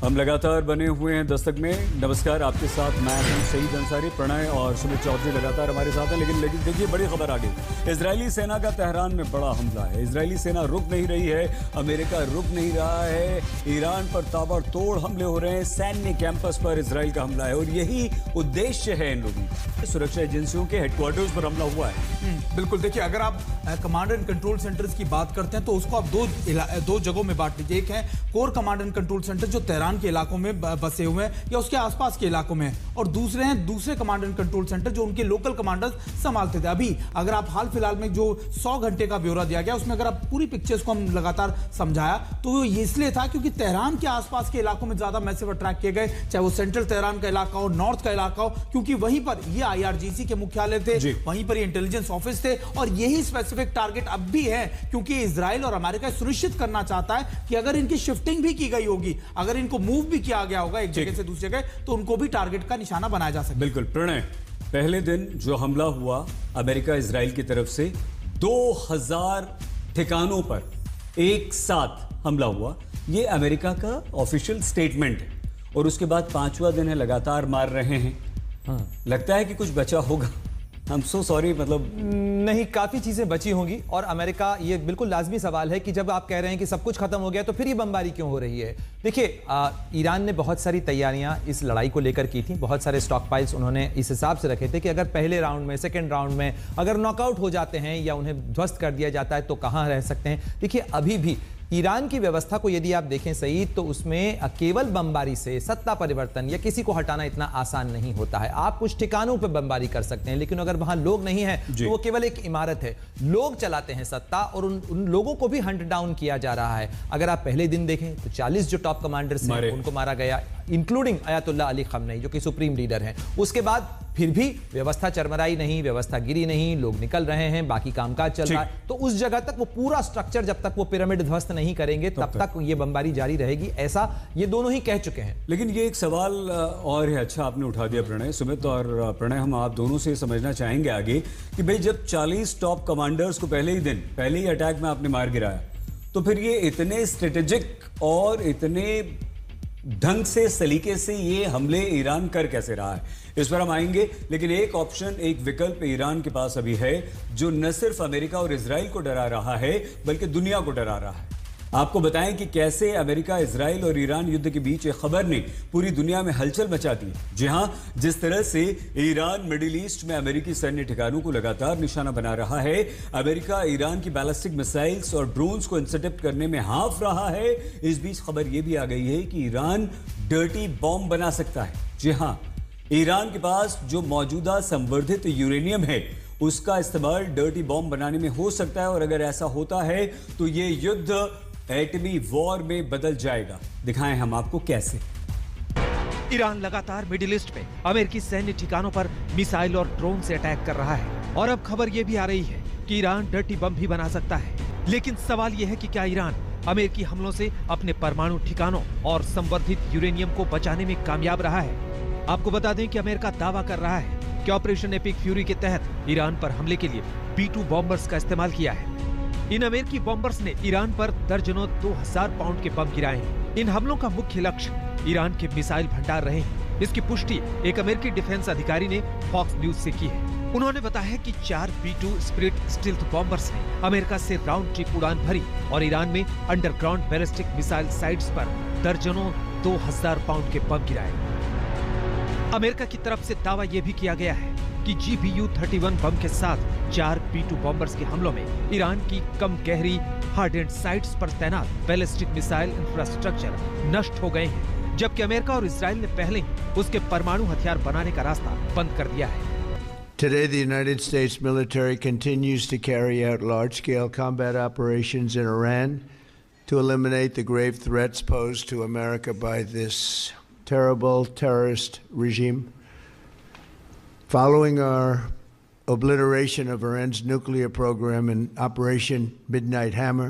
हम लगातार बने हुए हैं दस्तक में। नमस्कार, आपके साथ मैं हूं सईद अंसारी। प्रणय और सुमित चौधरी लगातार हमारे साथ हैं। लेकिन देखिए, बड़ी खबर आ गई। इजरायली सेना का तेहरान में बड़ा हमला है। इजरायली सेना रुक नहीं रही है, अमेरिका रुक नहीं रहा है। ईरान पर ताबड़तोड़ हमले हो रहे हैं। सैन्य कैंपस पर इजरायल का हमला है और यही उद्देश्य है इन लोगों का। सुरक्षा एजेंसियों के हेडक्वार्टर्स पर हमला हुआ है। बिल्कुल। देखिए, अगर आप कमांड एंड कंट्रोल सेंटर्स की बात करते हैं तो उसको आप दो जगहों में बांट लीजिए। एक है core command and control centre जो तेहरान के इलाकों में बसे हुए हैं या उसके आसपास के इलाकों में, और दूसरे हैं दूसरे कमांड एंड कंट्रोल सेंटर जो उनके लोकल कमांडर्स संभालते थे। अभी अगर आप हाल फिलहाल में जो 100 घंटे का ब्यौरा दिया गया उसमें अगर आप पूरी पिक्चर्स को हम लगातार समझाया तो ये इसलिए था क्योंकि तेहरान के आसपास के इलाकों में ज्यादा मैसिव अट्रैक किए गए, चाहे वो सेंट्रल तेहरान का इलाका हो, नॉर्थ का इलाका हो, क्योंकि वहीं पर ये IRGC के मुख्यालय थे, वहीं पर इंटेलिजेंस ऑफिस थे और यही स्पेसिफिक टारगेट अब भी है, क्योंकि इजराइल और अमेरिका सुनिश्चित करना चाहता है कि अगर इनकी शिफ्टिंग भी की गई होगी, अगर इनको मूव भी किया गया होगा एक जगह से दूसरी जगह, तो उनको भी टारगेट का निशाना बनाया जा सके। बिल्कुल। प्रणय, पहले दिन जो हमला हुआ अमेरिका इजराइल की तरफ से 2000 ठिकानों पर एक साथ हमला हुआ, ये अमेरिका का ऑफिशियल स्टेटमेंट है। और उसके बाद 5वां दिन है, लगातार मार रहे हैं। लगता है कि कुछ बचा होगा। I'm so sorry, मतलब नहीं, काफ़ी चीज़ें बची होंगी। और अमेरिका, ये बिल्कुल लाजमी सवाल है कि जब आप कह रहे हैं कि सब कुछ खत्म हो गया तो फिर ये बमबारी क्यों हो रही है। देखिए, ईरान ने बहुत सारी तैयारियां इस लड़ाई को लेकर की थी। बहुत सारे स्टॉक पाइल्स उन्होंने इस हिसाब से रखे थे कि अगर पहले राउंड में, सेकेंड राउंड में अगर नॉकआउट हो जाते हैं या उन्हें ध्वस्त कर दिया जाता है तो कहाँ रह सकते हैं। देखिए, अभी भी ईरान की व्यवस्था को यदि आप देखें सईद, तो उसमें केवल बमबारी से सत्ता परिवर्तन या किसी को हटाना इतना आसान नहीं होता है। आप कुछ ठिकानों पर बमबारी कर सकते हैं, लेकिन अगर वहां लोग नहीं हैं तो वो केवल एक इमारत है। लोग चलाते हैं सत्ता और उन लोगों को भी हंट डाउन किया जा रहा है। अगर आप पहले दिन देखें तो 40 जो टॉप कमांडर्स हैं उनको मारा गया, इंक्लूडिंग अयातुल्लाह अली खमनेई जो कि सुप्रीम लीडर हैं। उसके बाद फिर भी व्यवस्था चरमराई नहीं, व्यवस्था गिरी नहीं, लोग निकल रहे हैं, बाकी कामकाज चल रहा है। तो उस जगह तक वो पूरा स्ट्रक्चर, जब तक वो पिरामिड ध्वस्त नहीं करेंगे तब तक ये बमबारी जारी रहेगी, ऐसा ये दोनों ही कह चुके हैं। लेकिन ये एक सवाल और है, अच्छा आपने उठा दिया प्रणय। सुमित और प्रणय, हम आप दोनों से समझना चाहेंगे आगे कि भाई जब 40 टॉप कमांडर्स को पहले ही अटैक में आपने मार गिराया, तो फिर ये इतने स्ट्रेटेजिक और इतने ढंग से, सलीके से ये हमले ईरान कर कैसे रहा है, इस पर हम आएंगे। लेकिन एक ऑप्शन, एक विकल्प ईरान के पास अभी है जो न सिर्फ अमेरिका और इजराइल को डरा रहा है बल्कि दुनिया को डरा रहा है। आपको बताएं कि कैसे अमेरिका, इजराइल और ईरान युद्ध के बीच एक खबर ने पूरी दुनिया में हलचल मचा दी। जी हां, जिस तरह से ईरान मिडिल ईस्ट में अमेरिकी सैन्य ठिकानों को लगातार निशाना बना रहा है, अमेरिका ईरान की बैलिस्टिक मिसाइल्स और ड्रोन्स को इंटरसेप्ट करने में हाफ रहा है। इस बीच खबर यह भी आ गई है कि ईरान डर्टी बॉम्ब बना सकता है। जी हां, ईरान के पास जो मौजूदा संवर्धित यूरेनियम है उसका इस्तेमाल डर्टी बॉम्ब बनाने में हो सकता है। और अगर ऐसा होता है तो ये युद्ध एटमी वॉर में बदल जाएगा। दिखाएं हम आपको कैसे। ईरान लगातार मिडिल ईस्ट में अमेरिकी सैन्य ठिकानों पर मिसाइल और ड्रोन से अटैक कर रहा है और अब खबर यह भी आ रही है कि ईरान डर्टी बम भी बना सकता है। लेकिन सवाल यह है कि क्या ईरान अमेरिकी हमलों से अपने परमाणु ठिकानों और संवर्धित यूरेनियम को बचाने में कामयाब रहा है। आपको बता दें कि अमेरिका दावा कर रहा है कि ऑपरेशन एपिक फ्यूरी के तहत ईरान पर हमले के लिए B-2 बॉम्बर्स का इस्तेमाल किया है। इन अमेरिकी बॉम्बर्स ने ईरान पर दर्जनों 2000 पाउंड के बम गिराए हैं। इन हमलों का मुख्य लक्ष्य ईरान के मिसाइल भंडार रहे हैं। इसकी पुष्टि एक अमेरिकी डिफेंस अधिकारी ने फॉक्स न्यूज से की है। उन्होंने बताया कि 4 B-2 स्पिरिट स्टील्थ बॉम्बर्स ने अमेरिका से राउंड ट्रिप उड़ान भरी और ईरान में अंडरग्राउंड बैलिस्टिक मिसाइल साइट्स पर दर्जनों 2000 पाउंड के बम गिराए। अमेरिका की तरफ से दावा यह भी किया गया है कि GBU-31 बम के साथ 4 B-2 बॉम्बर्स के हमलों में ईरान की कम गहरी हार्डेंड साइट्स पर तैनात बैलिस्टिक मिसाइल इंफ्रास्ट्रक्चर नष्ट हो गए हैं, जबकि अमेरिका और इजराइल ने पहले ही उसके परमाणु हथियार बनाने का रास्ता बंद कर दिया है। Today, the United States military continues to carry out large-scale combat operations in Iran to eliminate the grave threats posed to America by this terrible terrorist regime. Following our obliteration of Iran's nuclear program in Operation Midnight Hammer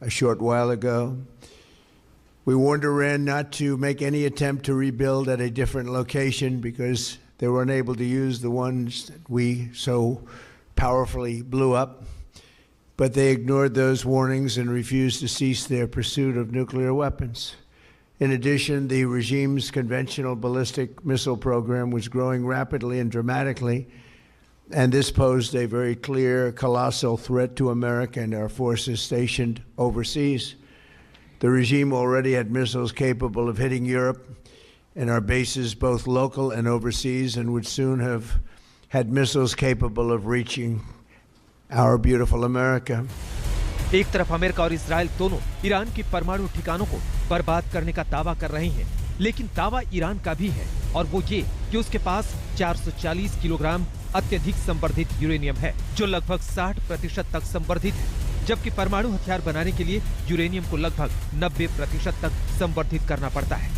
a short while ago, we warned Iran not to make any attempt to rebuild at a different location because they were unable to use the ones that we so powerfully blew up. But they ignored those warnings and refused to cease their pursuit of nuclear weapons. In addition, the regime's conventional ballistic missile program was growing rapidly and dramatically, and this posed a very clear, colossal threat to America and our forces stationed overseas. The regime already had missiles capable of hitting Europe and our bases, both local and overseas, and would soon have had missiles capable of reaching our beautiful America. एक तरफ America और Israel दोनों Iran की परमाणु ठिकानों को बर्बाद करने का दावा कर रहे हैं, लेकिन दावा ईरान का भी है, और वो ये कि उसके पास 440 किलोग्राम अत्यधिक संवर्धित यूरेनियम है, जो लगभग 60% तक संवर्धित है, जबकि परमाणु हथियार बनाने के लिए यूरेनियम को लगभग 90% तक संवर्धित करना पड़ता है।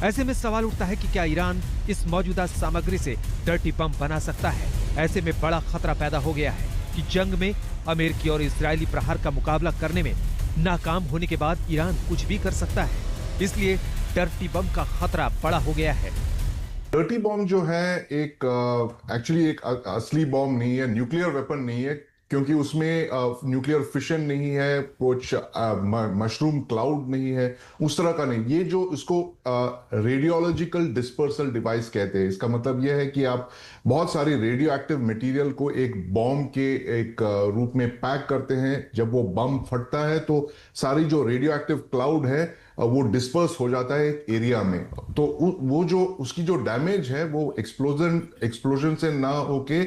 ऐसे में सवाल उठता है कि क्या ईरान इस मौजूदा सामग्री से डर्टी बम बना सकता है? ऐसे में बड़ा खतरा पैदा हो गया है कि जंग में अमेरिकी और इजरायली प्रहार का मुकाबला करने में नाकाम होने के बाद ईरान कुछ भी कर सकता है। इसलिए डर्टी बम का खतरा बड़ा हो गया है। डर्टी बॉम्ब जो है एक एक्चुअली एक असली बॉम्ब नहीं है, न्यूक्लियर वेपन नहीं है, क्योंकि उसमें न्यूक्लियर फिशन नहीं है, कुछ मशरूम क्लाउड नहीं है, उस तरह का नहीं। ये जो इसको रेडियोलॉजिकल डिस्पर्सल डिवाइस कहते हैं। इसका मतलब यह है कि आप बहुत सारी रेडियो एक्टिव मटीरियल को एक बॉम्ब के एक रूप में पैक करते हैं। जब वो बम फटता है तो सारी जो रेडियो एक्टिव क्लाउड है वो डिस्पर्स हो जाता है एक एरिया में। तो वो जो उसकी जो डैमेज है वो एक्सप्लोजन से ना होके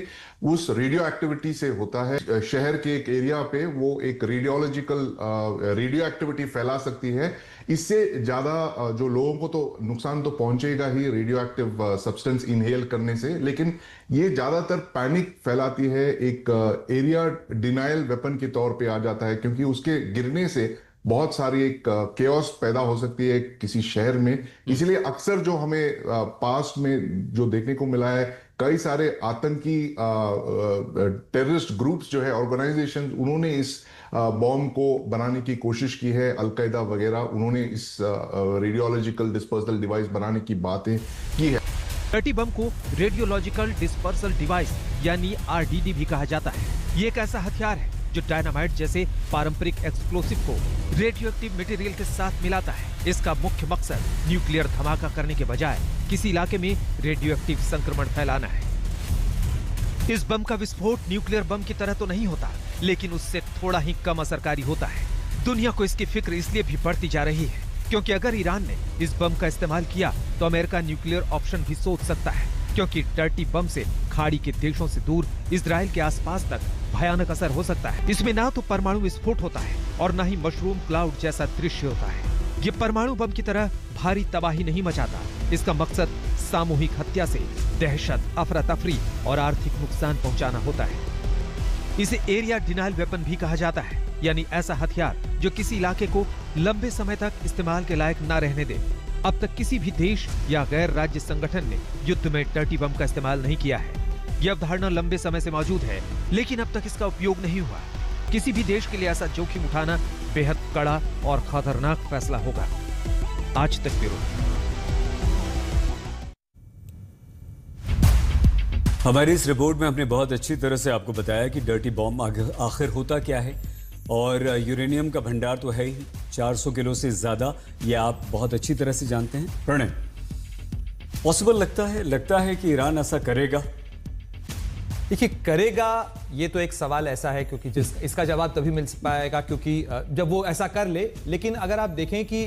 उस रेडियो एक्टिविटी से होता है। शहर के एक एरिया पे वो एक रेडियो एक्टिविटी फैला सकती है। इससे ज्यादा जो लोगों को तो नुकसान तो पहुंचेगा ही रेडियो एक्टिव सब्सटेंस इनहेल करने से, लेकिन ये ज्यादातर पैनिक फैलाती है, एक एरिया डिनायल वेपन के तौर पे आ जाता है, क्योंकि उसके गिरने से बहुत सारी एक केओस पैदा हो सकती है किसी शहर में। इसलिए अक्सर जो हमें पास्ट में जो देखने को मिला है, कई सारे आतंकी टेररिस्ट ग्रुप्स जो है, ऑर्गेनाइजेशन, उन्होंने इस बॉम्ब को बनाने की कोशिश की है। अलकायदा वगैरह, उन्होंने इस रेडियोलॉजिकल डिस्पर्सल डिवाइस बनाने की बातें की है। डर्टी बम को रेडियोलॉजिकल डिस्पर्सल डिवाइस यानी RDD भी कहा जाता है। ये एक ऐसा हथियार है जो डायनामाइट जैसे पारंपरिक एक्सप्लोसिव को रेडियो एक्टिव मटेरियल के साथ मिलाता है। इसका मुख्य मकसद न्यूक्लियर धमाका करने के बजाय किसी इलाके में रेडियो एक्टिव संक्रमण फैलाना है। इस बम का विस्फोट न्यूक्लियर बम की तरह तो नहीं होता, लेकिन उससे थोड़ा ही कम असरकारी होता है। दुनिया को इसकी फिक्र इसलिए भी बढ़ती जा रही है क्योंकि अगर ईरान ने इस बम का इस्तेमाल किया तो अमेरिका न्यूक्लियर ऑप्शन भी सोच सकता है, क्योंकि डर्टी बम से खाड़ी के देशों से दूर इजराइल के आसपास तक भयानक असर हो सकता है। इसमें ना तो परमाणु विस्फोट होता है और ना ही मशरूम क्लाउड जैसा दृश्य होता है। ये परमाणु बम की तरह भारी तबाही नहीं मचाता। इसका मकसद सामूहिक हत्या से दहशत, अफरा तफरी और आर्थिक नुकसान पहुंचाना होता है। इसे एरिया डिनायल वेपन भी कहा जाता है, यानी ऐसा हथियार जो किसी इलाके को लंबे समय तक इस्तेमाल के लायक न रहने दे। अब तक किसी भी देश या गैर राज्य संगठन ने युद्ध में डर्टी बम का इस्तेमाल नहीं किया है। यह अवधारणा लंबे समय से मौजूद है, लेकिन अब तक इसका उपयोग नहीं हुआ। किसी भी देश के लिए ऐसा जोखिम उठाना बेहद कड़ा और खतरनाक फैसला होगा। आज तक ब्यूरो। हमारी इस रिपोर्ट में हमने बहुत अच्छी तरह से आपको बताया कि डर्टी बॉम्ब आखिर होता क्या है, और यूरेनियम का भंडार तो है ही 400 किलो से ज़्यादा, ये आप बहुत अच्छी तरह से जानते हैं। प्रणय, पॉसिबल लगता है कि ईरान ऐसा करेगा? देखिए, करेगा ये तो एक सवाल ऐसा है, क्योंकि इसका जवाब तभी मिल पाएगा क्योंकि जब वो ऐसा कर ले। लेकिन अगर आप देखें कि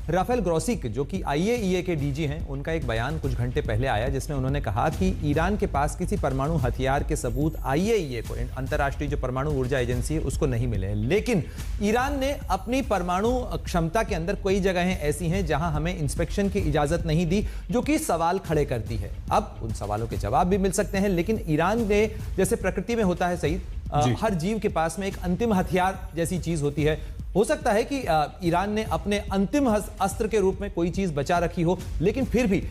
राफेल ग्रोसी जो कि IAEA के DG हैं, उनका एक बयान कुछ घंटे पहले आया जिसमें उन्होंने कहा कि ईरान के पास किसी परमाणु हथियार के सबूत IAEA को, अंतर्राष्ट्रीय जो परमाणु ऊर्जा एजेंसी है, उसको नहीं मिले हैं। लेकिन ईरान ने अपनी परमाणु क्षमता के अंदर कई जगहें ऐसी हैं जहां हमें इंस्पेक्शन की इजाजत नहीं दी, जो कि सवाल खड़े करती है। अब उन सवालों के जवाब भी मिल सकते हैं, लेकिन ईरान ने, जैसे प्रकृति में होता है सही, हर जीव के पास में एक अंतिम हथियार जैसी चीज होती है। हो सकता है कि ईरान ने अपने अंतिम अस्त्र के रूप में कोई चीज बचा रखी हो, लेकिन फिर भी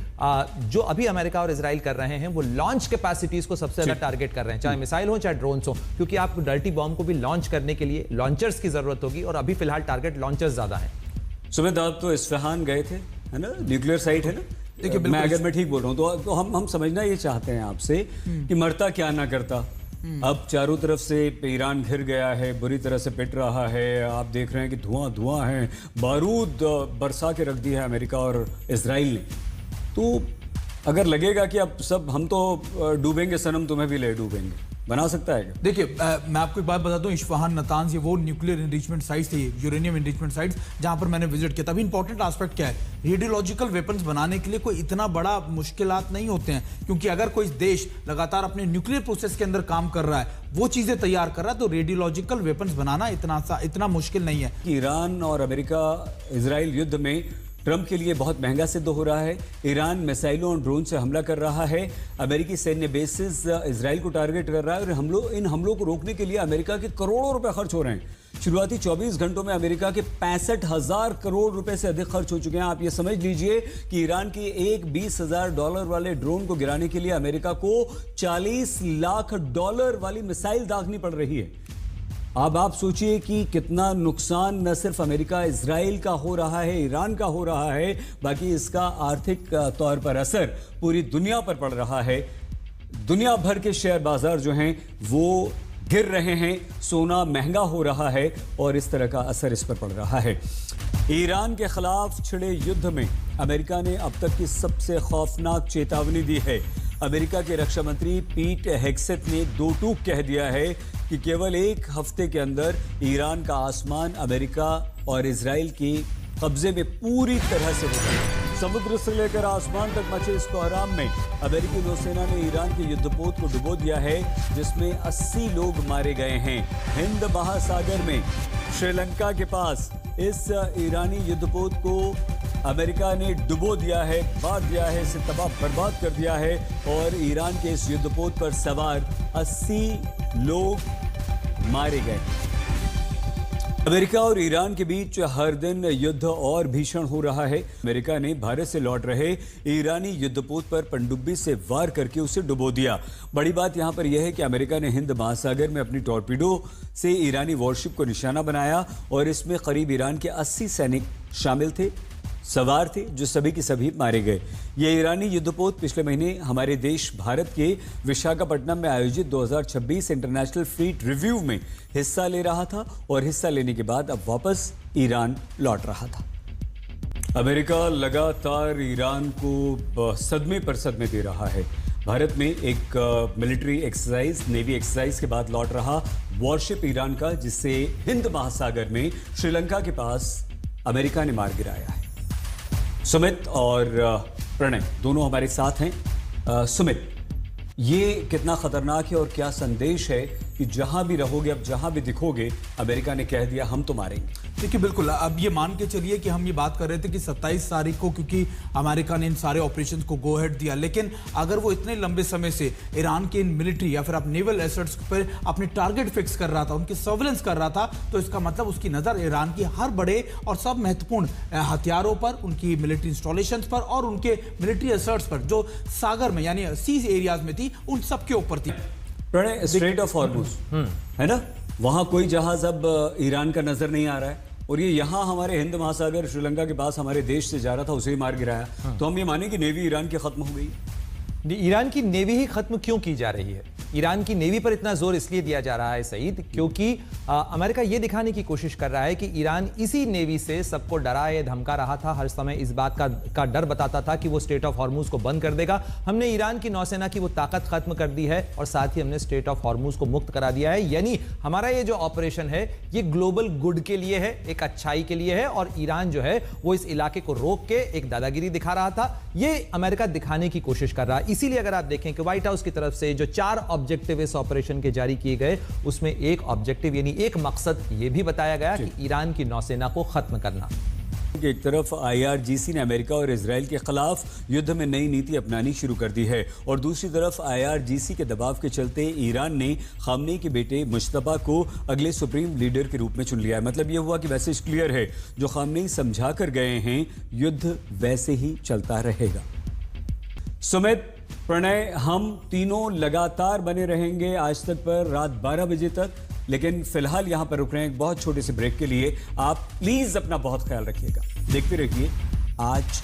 जो अभी अमेरिका और इजराइल कर रहे हैं वो लॉन्च कैपेसिटीज को सबसे ज्यादा टारगेट कर रहे हैं, चाहे मिसाइल हो चाहे ड्रोन्स हो, क्योंकि आप डर्टी बॉम्ब को भी लॉन्च करने के लिए लॉन्चर्स की जरूरत होगी, और अभी फिलहाल टारगेट लॉन्चर्स ज्यादा है। सुमित, आप तो इस्फहान गए थे, है ना? न्यूक्लियर साइट है ना? देखिए, अगर मैं ठीक बोल रहा हूँ तो हम समझना ये चाहते हैं आपसे कि मरता क्या ना करता, अब चारों तरफ से ईरान घिर गया है, बुरी तरह से पिट रहा है। आप देख रहे हैं कि धुआं है, बारूद बरसा के रख दिया है अमेरिका और इजराइल ने। तो अगर लगेगा कि अब सब हम तो डूबेंगे सनम, तुम्हें भी ले डूबेंगे, बना सकता है क्या? देखिए, मैं आपको एक बात बता दूं, इस्फहान, नतांज, ये वो न्यूक्लियर एनरिचमेंट साइट्स थे, यूरेनियम एनरिचमेंट साइट्स, जहां पर मैंने विजिट किया था। अभी इंपॉर्टेंट एस्पेक्ट क्या है, रेडियोलॉजिकल वेपन्स बनाने के लिए कोई इतना बड़ा मुश्किलात नहीं होते हैं, क्योंकि अगर कोई देश लगातार अपने न्यूक्लियर प्रोसेस के अंदर काम कर रहा है, वो चीजें तैयार कर रहा है, तो रेडियोलॉजिकल वेपन्स बनाना इतना मुश्किल नहीं है। ईरान और अमेरिका इजराइल युद्ध में ट्रंप के लिए बहुत महंगा सिद्ध हो रहा है। ईरान मिसाइलों और ड्रोन से हमला कर रहा है, अमेरिकी सैन्य बेसिस इजराइल को टारगेट कर रहा है, और इन हमलों को रोकने के लिए अमेरिका के करोड़ों रुपए खर्च हो रहे हैं। शुरुआती 24 घंटों में अमेरिका के 65,000 करोड़ रुपए से अधिक खर्च हो चुके हैं। आप ये समझ लीजिए कि ईरान की एक $20,000 वाले ड्रोन को गिराने के लिए अमेरिका को $40 लाख वाली मिसाइल दागनी पड़ रही है। अब आप सोचिए कि कितना नुकसान न सिर्फ अमेरिका इजराइल का हो रहा है, ईरान का हो रहा है, बाकी इसका आर्थिक तौर पर असर पूरी दुनिया पर पड़ रहा है। दुनिया भर के शेयर बाजार जो हैं वो गिर रहे हैं, सोना महंगा हो रहा है और इस तरह का असर इस पर पड़ रहा है। ईरान के खिलाफ छिड़े युद्ध में अमेरिका ने अब तक की सबसे खौफनाक चेतावनी दी है। अमेरिका के रक्षा मंत्री पीट हेग्सेथ ने दो टूक कह दिया है कि केवल एक हफ्ते के अंदर ईरान का आसमान अमेरिका और इजराइल के कब्जे में पूरी तरह से होगा। समुद्र से लेकर आसमान तक मचे इस कोहराम में अमेरिकी नौसेना ने ईरान के युद्धपोत को डुबो दिया है, जिसमें 80 लोग मारे गए हैं। हिंद महासागर में श्रीलंका के पास इस ईरानी युद्धपोत को अमेरिका ने डुबो दिया है, बांट दिया है, इसे तबाह बर्बाद कर दिया है और ईरान के इस युद्धपोत पर सवार 80 लोग मारे गए। अमेरिका और ईरान के बीच हर दिन युद्ध और भीषण हो रहा है। अमेरिका ने भारत से लौट रहे ईरानी युद्धपोत पर पनडुब्बी से वार करके उसे डुबो दिया। बड़ी बात यहां पर यह है कि अमेरिका ने हिंद महासागर में अपनी टॉर्पीडो से ईरानी वॉरशिप को निशाना बनाया और इसमें करीब ईरान के 80 सैनिक शामिल थे, सवार थे, जो सभी के सभी मारे गए। ये ईरानी युद्धपोत पिछले महीने हमारे देश भारत के विशाखापट्टनम में आयोजित 2026 इंटरनेशनल फ्लीट रिव्यू में हिस्सा ले रहा था और हिस्सा लेने के बाद अब वापस ईरान लौट रहा था। अमेरिका लगातार ईरान को सदमे पर सदमे दे रहा है। भारत में एक मिलिट्री एक्सरसाइज, नेवी एक्सरसाइज के बाद लौट रहा वॉरशिप ईरान का, जिससे हिंद महासागर में श्रीलंका के पास अमेरिका ने मार गिराया है। सुमित और प्रणय दोनों हमारे साथ हैं। सुमित, ये कितना खतरनाक है और क्या संदेश है कि जहां भी रहोगे, अब जहां भी दिखोगे, अमेरिका ने कह दिया हम तो मारेंगे? देखिए, बिल्कुल, अब ये मान के चलिए कि हम ये बात कर रहे थे कि 27 तारीख को, क्योंकि अमेरिका ने इन सारे ऑपरेशंस को गो हेड दिया, लेकिन अगर वो इतने लंबे समय से ईरान के इन मिलिट्री या फिर आप नेवल एसेट्स पर अपने टारगेट फिक्स कर रहा था, उनकी सर्विलेंस कर रहा था, तो इसका मतलब उसकी नज़र ईरान की हर बड़े और सब महत्वपूर्ण हथियारों पर, उनकी मिलिट्री इंस्टॉलेशंस पर और उनके मिलिट्री एसेट्स पर जो सागर में यानी सी एरियाज में थी, उन सब के ऊपर थी। प्रणय, स्ट्रेट ऑफ हॉर्मुज है ना, वहां कोई जहाज अब ईरान का नजर नहीं आ रहा है और ये यहाँ हमारे हिंद महासागर श्रीलंका के पास हमारे देश से जा रहा था, उसे ही मार गिराया। तो हम ये माने कि नेवी ईरान की खत्म हो गई? ईरान की नेवी ही खत्म क्यों की जा रही है? ईरान की नेवी पर इतना जोर इसलिए दिया जा रहा है सईद, क्योंकि अमेरिका ये दिखाने की कोशिश कर रहा है कि ईरान इसी नेवी से सबको डराए धमका रहा था, हर समय इस बात का डर बताता था कि वो स्ट्रेट ऑफ हॉर्मुज को बंद कर देगा। हमने ईरान की नौसेना की वो ताकत खत्म कर दी है और साथ ही हमने स्ट्रेट ऑफ हॉर्मुज को मुक्त करा दिया है। यानी हमारा ये जो ऑपरेशन है ये ग्लोबल गुड के लिए है, एक अच्छाई के लिए है और ईरान जो है वो इस इलाके को रोक के एक दादागिरी दिखा रहा था। ये अमेरिका दिखाने की कोशिश कर रहा है। इसीलिए अगर आप देखें कि व्हाइट हाउस की तरफ से जो 4 ऑब्जेक्टिव इस ऑपरेशन के जारी किए गए, उसमें एक ऑब्जेक्टिव यानी एक मकसद ये भी बताया गया कि ईरान की नौसेना को खत्म करना। एक तरफ IRGC ने अमेरिका और इजराइल के खिलाफ युद्ध में नई नीति अपनानी शुरू कर दी है और दूसरी तरफ IRGC के दबाव के चलते ईरान ने खामनेई के बेटे मुश्तबा को अगले सुप्रीम लीडर के रूप में चुन लिया है। मतलब यह हुआ कि मैसेज क्लियर है, जो खामनेई समझा कर गए हैं, युद्ध वैसे ही चलता रहेगा। सुमित, प्रणय, हम तीनों लगातार बने रहेंगे आज तक पर रात 12 बजे तक, लेकिन फिलहाल यहां पर रुक रहे हैं एक बहुत छोटे से ब्रेक के लिए। आप प्लीज अपना बहुत ख्याल रखिएगा। देखते रहिए आज